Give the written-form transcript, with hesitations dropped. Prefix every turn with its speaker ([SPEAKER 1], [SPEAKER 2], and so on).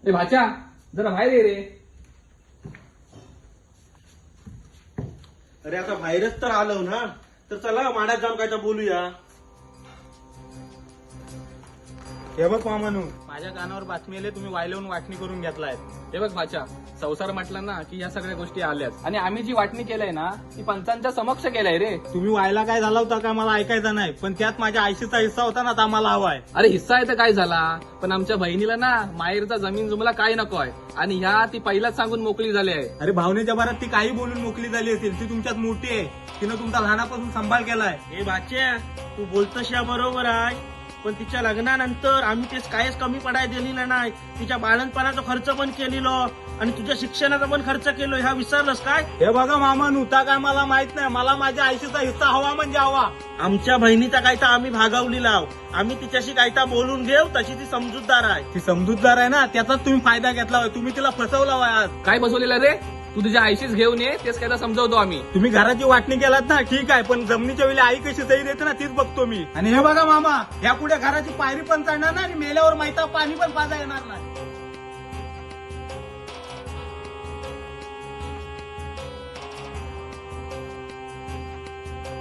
[SPEAKER 1] ए भाच्या जरा बाहेर ये रे.
[SPEAKER 2] अरे आता बाहेरच तर आलो ना, तर चला माड्यात जाऊन काय तर बोलूया. हे बघ मामानू, माझ्या कानावर बातमी आली, तुम्ही वायलवून वाटणी करून घेतलाय.
[SPEAKER 1] हे बघ भाच्या, संसार म्हटलं ना की या सगळ्या गोष्टी आल्याच आणि आम्ही जी वाटणी केलंय ना ती पंचांच्या समक्ष केलंय रे.
[SPEAKER 2] तुम्ही वायला काय झाला होता का मला ऐकायचं नाही, पण त्यात माझ्या आयशीचा हिस्सा होता ना, तर आम्हाला हवाय.
[SPEAKER 1] अरे हिस्सा आहे तर काय झाला, पण आमच्या बहिणीला ना माहेरचा जमीन जुमला काय नकोय आणि ह्या ती पहिलाच सांगून मोकळी झाली आहे.
[SPEAKER 2] अरे भावनेच्या भरात ती काही बोलून मोकळी झाली असेल, ती तुमच्यात मोठी आहे, तिनं तुमचा लहानापासून सांभाळ केलाय. हे बाच्या, तू बोलतोस या बरोबर आहे, पण तिच्या लग्नानंतर आम्ही तेच काहीच कमी पडायला दिलेला नाही. तिच्या बाळणपणाचा खर्च पण केलेलो आणि तुझ्या शिक्षणाचा पण खर्च केलो, ह्या विसरलंस काय? हे बघा मामा, नुता काय मला माहित नाही, मला माझ्या आयुष्याचा हिस्सा हवा म्हणजे हवा. आमच्या बहिणीचा काय तर आम्ही भागावली लाव, आम्ही तिच्याशी काय तर बोलून घेऊ, तशी ती समजूतदार आहे. ती समजूतदार आहे ना, त्याचाच तुम्ही फायदा घेतला होय, तुम्ही तिला फसवला होय. आज
[SPEAKER 1] काय बसवलेलं रे, तू तुझ्या आईशीच घेऊन ये, तेच काय समजवतो आम्ही.
[SPEAKER 2] तुम्ही घराची वाटणी केलात ना, ठीक आहे, पण जमिनीच्या वेळी आई कशी सही देते ना, तीच बघतो मी. आणि हे बघा मामा, या पुढे घराची पायरी पण चढणार ना आणि मेल्यावर माहिती पाणी पण पाजा येणार नाही.